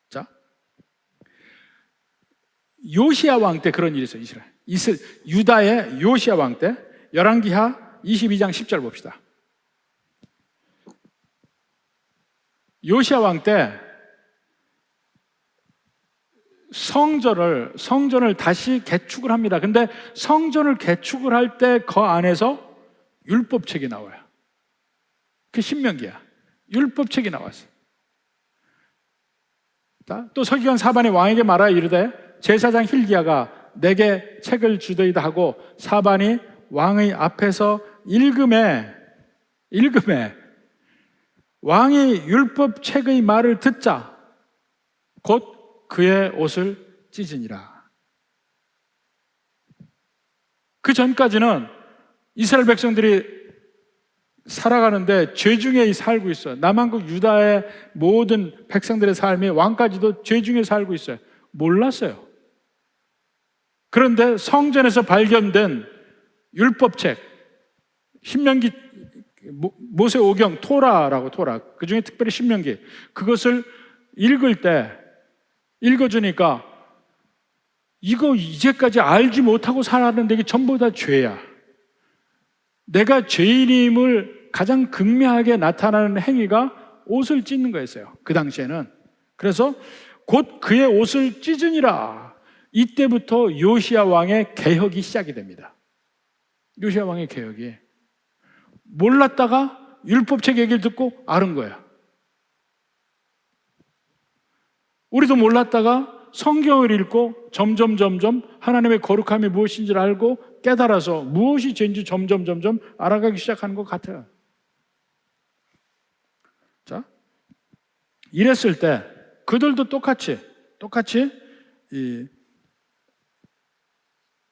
Speaker 1: 자, 요시야 왕 때 그런 일이 있어요. 유다의 요시야 왕 때 열왕기하 22장 10절 봅시다. 요시야 왕 때 성전을 다시 개축을 합니다. 근데 성전을 개축을 할 때 그 안에서 율법책이 나와요. 그 신명기야. 율법책이 나왔어요. 또 서기관 사반이 왕에게 말하여 이르되 제사장 힐기야가 내게 책을 주더이다 하고 사반이 왕의 앞에서 읽음에 왕이 율법책의 말을 듣자 곧 그의 옷을 찢으니라. 그 전까지는 이스라엘 백성들이 살아가는데 죄 중에 살고 있어요. 남한국 유다의 모든 백성들의 삶이 왕까지도 죄 중에 살고 있어요. 몰랐어요. 그런데 성전에서 발견된 율법책, 신명기, 모세오경, 토라, 그 중에 특별히 신명기, 그것을 읽어주니까 이거 이제까지 알지 못하고 살았는데 이게 전부 다 죄야. 내가 죄인임을 가장 극명하게 나타나는 행위가 옷을 찢는 거였어요. 그 당시에는. 그래서 곧 그의 옷을 찢으니라. 이때부터 요시야 왕의 개혁이 시작이 됩니다. 요시야 왕의 개혁이. 몰랐다가 율법책 얘기를 듣고 알은 거야. 우리도 몰랐다가 성경을 읽고 점점 하나님의 거룩함이 무엇인지를 알고 깨달아서 무엇이 죄인지 점점 알아가기 시작하는 것 같아요. 자, 이랬을 때 그들도 똑같이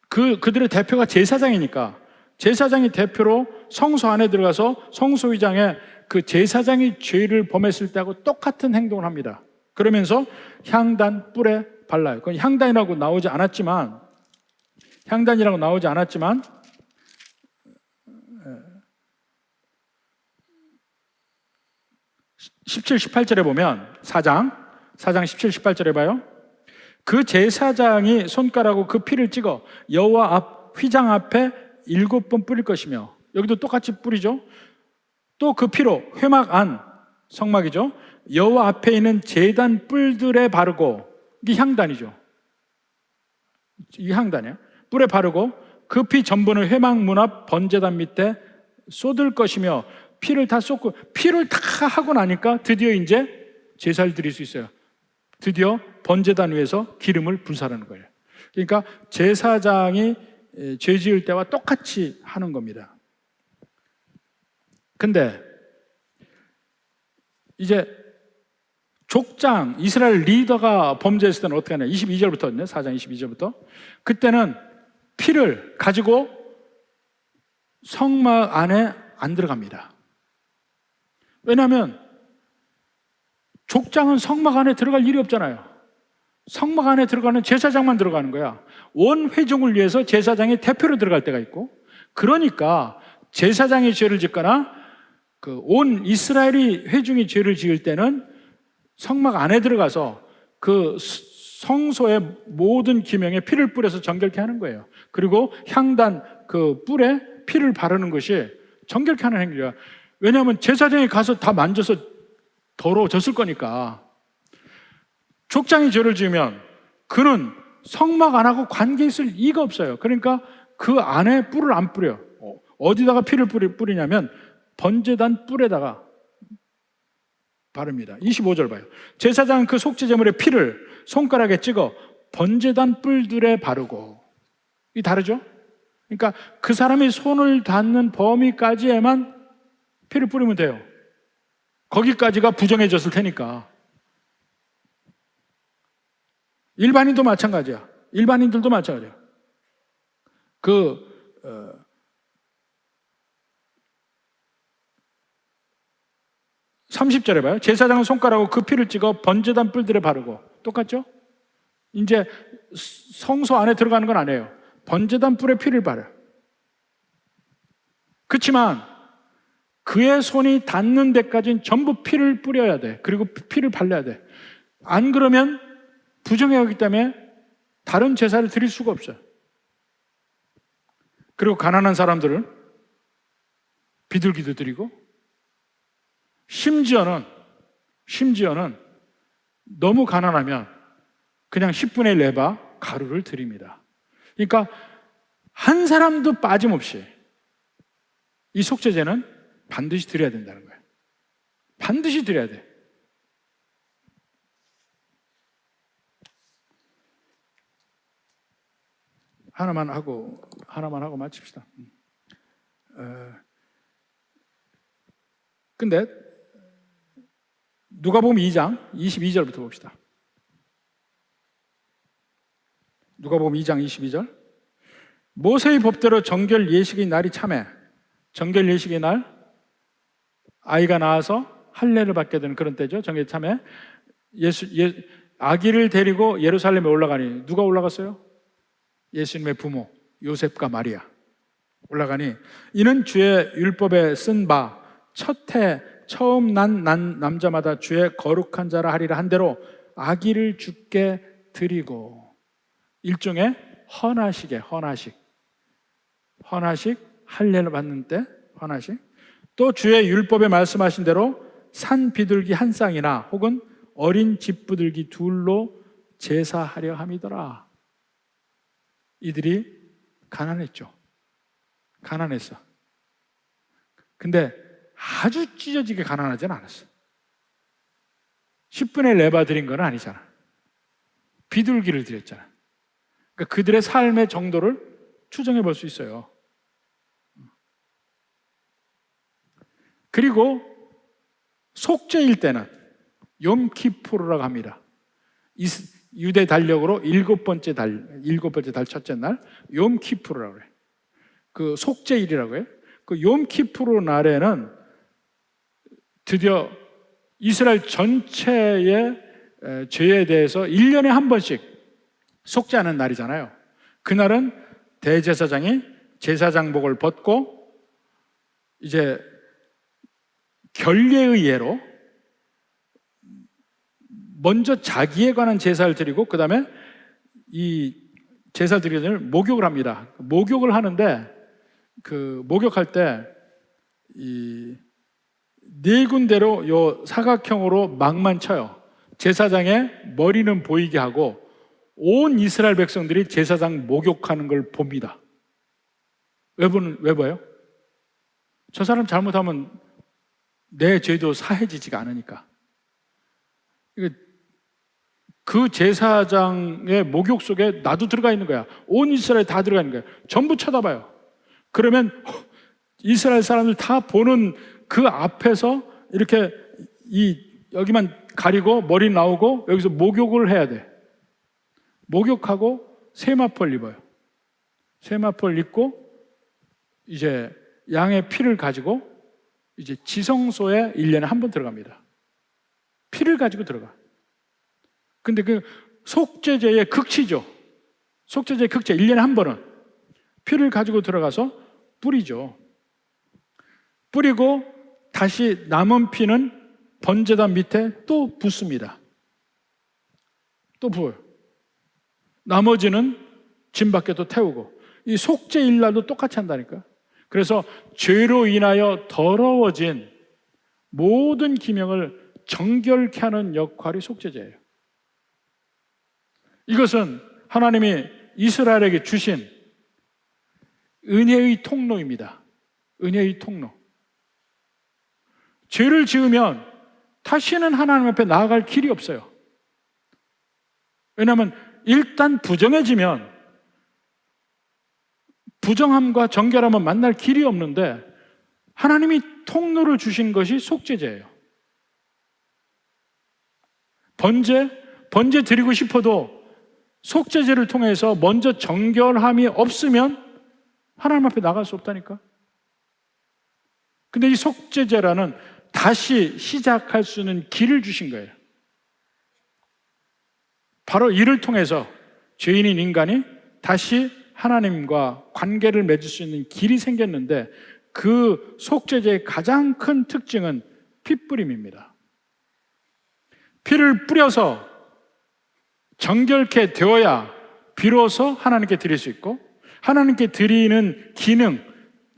Speaker 1: 그들의 대표가 제사장이니까 제사장이 대표로 성소 안에 들어가서 성소의장에 그 제사장이 죄를 범했을 때하고 똑같은 행동을 합니다. 그러면서 향단 뿔에 발라요. 그건 향단이라고 나오지 않았지만 17, 18절에 보면 4장 17, 18절에 봐요. 그 제사장이 손가락으로 그 피를 찍어 여호와 앞 휘장 앞에 7번 뿌릴 것이며, 여기도 똑같이 뿌리죠. 또 그 피로 회막 안, 성막이죠, 여호와 앞에 있는 제단 뿔들에 바르고, 이게 향단이죠. 이게 향단이야. 뿔에 바르고 그 피 전부는 회막 문 앞 번제단 밑에 쏟을 것이며, 피를 다 쏟고, 피를 다 하고 나니까 드디어 이제 제사를 드릴 수 있어요. 드디어 번제단 위에서 기름을 분사하는 거예요. 그러니까 제사장이 죄 지을 때와 똑같이 하는 겁니다. 근데 이제 족장, 이스라엘 리더가 범죄했을 때는 어떻게 하냐? 22절부터였네, 4장 22절부터. 그때는 피를 가지고 성막 안에 안 들어갑니다. 왜냐하면 족장은 성막 안에 들어갈 일이 없잖아요. 성막 안에 들어가는 제사장만 들어가는 거야. 온 회중을 위해서 제사장이 대표로 들어갈 때가 있고, 그러니까 제사장이 죄를 짓거나 온 이스라엘이 회중이 죄를 지을 때는 성막 안에 들어가서 그 성소의 모든 기명에 피를 뿌려서 정결케 하는 거예요. 그리고 향단 그 뿔에 피를 바르는 것이 정결케 하는 행위야. 왜냐하면 제사장이 가서 다 만져서 더러워졌을 거니까. 족장이 죄를 지으면 그는 성막 안 하고 관계 있을 이가 없어요. 그러니까 그 안에 뿔을 안 뿌려. 어디다가 피를 뿌리냐면 번제단 뿔에다가 바릅니다. 25절 봐요. 제사장은 그 속죄제물의 피를 손가락에 찍어 번제단 뿔들에 바르고. 이 다르죠? 그러니까 그 사람이 손을 닿는 범위까지에만 피를 뿌리면 돼요. 거기까지가 부정해졌을 테니까. 일반인도 마찬가지야. 일반인들도 마찬가지야. 30절에 봐요. 제사장은 손가락으로 그 피를 찍어 번제단 뿔들에 바르고. 똑같죠? 이제 성소 안에 들어가는 건 아니에요. 번제단 뿔에 피를 바르요. 그렇지만 그의 손이 닿는 데까지는 전부 피를 뿌려야 돼. 그리고 피를 발라야 돼. 안 그러면 부정해하기 때문에 다른 제사를 드릴 수가 없어요. 그리고 가난한 사람들은 비둘기도 드리고, 심지어는 너무 가난하면 그냥 10분의 1 레바 가루를 드립니다. 그러니까 한 사람도 빠짐없이 이 속죄제는 반드시 드려야 된다는 거예요. 반드시 드려야 돼. 하나만 하고 마칩시다. 근데 누가복음 2장 22절부터 봅시다. 누가복음 2장 22절. 모세의 법대로 정결 예식의 날이 참해. 정결 예식의 날, 아이가 나와서 할례를 받게 되는 그런 때죠. 정결 참해. 아기를 데리고 예루살렘에 올라가니 누가 올라갔어요? 예수님의 부모 요셉과 마리아 올라가니 이는 주의 율법에 쓴 바 첫 해 처음 난 남자마다 주의 거룩한 자라 하리라 한 대로 아기를 주께 드리고. 일종의 헌화식이에요. 헌화식 할례를 받는 때 헌화식. 또 주의 율법에 말씀하신 대로 산 비둘기 한 쌍이나 혹은 어린 집부들기 둘로 제사하려 함이더라. 이들이 가난했죠. 가난했어. 근데 아주 찢어지게 가난하진 않았어. 10분의 1 레바 드린 건 아니잖아. 비둘기를 드렸잖아. 그러니까 그들의 삶의 정도를 추정해 볼 수 있어요. 그리고 속죄일 때는 욤키푸르라고 합니다. 유대 달력으로 일곱 번째 달 첫째 날 욤키푸르라고 그래요. 그 속죄일이라고 해요. 그 욤키푸르 날에는 드디어 이스라엘 전체의 죄에 대해서 1년에 한 번씩 속죄하는 날이잖아요. 그날은 대제사장이 제사장복을 벗고 이제 결례의 예로 먼저 자기에 관한 제사를 드리고 그 다음에 이 제사를 드리기 전에 목욕을 합니다. 목욕을 하는데 그 목욕할 때 이 네 군데로 요 사각형으로 막만 쳐요. 제사장의 머리는 보이게 하고 온 이스라엘 백성들이 제사장 목욕하는 걸 봅니다. 왜 봐요? 저 사람 잘못하면 내 죄도 사해지지가 않으니까. 그 제사장의 목욕 속에 나도 들어가 있는 거야. 온 이스라엘 다 들어가 있는 거야. 전부 쳐다봐요. 그러면 이스라엘 사람들 다 보는 그 앞에서 이렇게 여기만 가리고 머리 나오고 여기서 목욕을 해야 돼. 목욕하고 세마포를 입어요. 세마포를 입고 이제 양의 피를 가지고 이제 지성소에 1년에 한 번 들어갑니다. 피를 가지고 들어가. 근데 그 속죄제의 극치죠. 속죄제의 극치 1년에 한 번은 피를 가지고 들어가서 뿌리죠. 뿌리고 다시 남은 피는 번제단 밑에 또 붓습니다. 또 부어요. 나머지는 짐 밖에 또 태우고. 이 속죄일 날도 똑같이 한다니까. 그래서 죄로 인하여 더러워진 모든 기명을 정결케 하는 역할이 속죄제예요. 이것은 하나님이 이스라엘에게 주신 은혜의 통로입니다. 은혜의 통로. 죄를 지으면 다시는 하나님 앞에 나아갈 길이 없어요. 왜냐하면 일단 부정해지면 부정함과 정결함은 만날 길이 없는데 하나님이 통로를 주신 것이 속죄제예요. 번제 드리고 싶어도 속죄제를 통해서 먼저 정결함이 없으면 하나님 앞에 나갈 수 없다니까. 근데 이 속죄제라는 다시 시작할 수 있는 길을 주신 거예요. 바로 이를 통해서 죄인인 인간이 다시 하나님과 관계를 맺을 수 있는 길이 생겼는데, 그 속죄제의 가장 큰 특징은 피뿌림입니다. 피를 뿌려서 정결케 되어야 비로소 하나님께 드릴 수 있고, 하나님께 드리는 기능,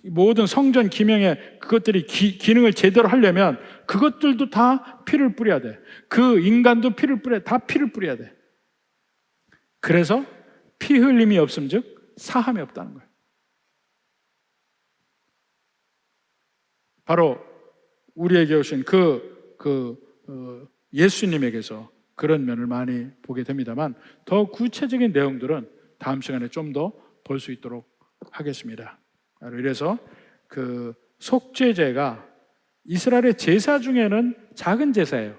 Speaker 1: 모든 성전 기명의 그것들이 기능을 제대로 하려면 그것들도 다 피를 뿌려야 돼. 그 인간도 피를 뿌려야 돼. 다 피를 뿌려야 돼. 그래서 피 흘림이 없음즉 사함이 없다는 거예요. 바로 우리에게 오신 예수님에게서 그런 면을 많이 보게 됩니다만, 더 구체적인 내용들은 다음 시간에 좀 더 볼 수 있도록 하겠습니다. 이래서 그 속죄제가 이스라엘의 제사 중에는 작은 제사예요.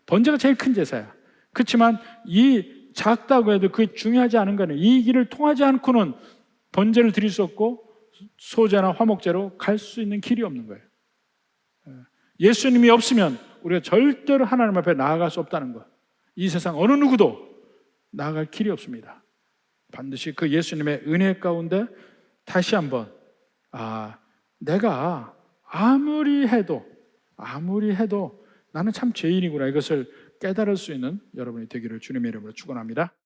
Speaker 1: 번제가 제일 큰 제사야. 그렇지만 이 작다고 해도 그게 중요하지 않은 거는, 이 길을 통하지 않고는 번제를 드릴 수 없고 소제나 화목제로 갈 수 있는 길이 없는 거예요. 예수님이 없으면 우리가 절대로 하나님 앞에 나아갈 수 없다는 것. 이 세상 어느 누구도 나아갈 길이 없습니다. 반드시 그 예수님의 은혜 가운데 다시 한번 내가 아무리 해도 나는 참 죄인이구나, 이것을 깨달을 수 있는 여러분이 되기를 주님의 이름으로 축원합니다.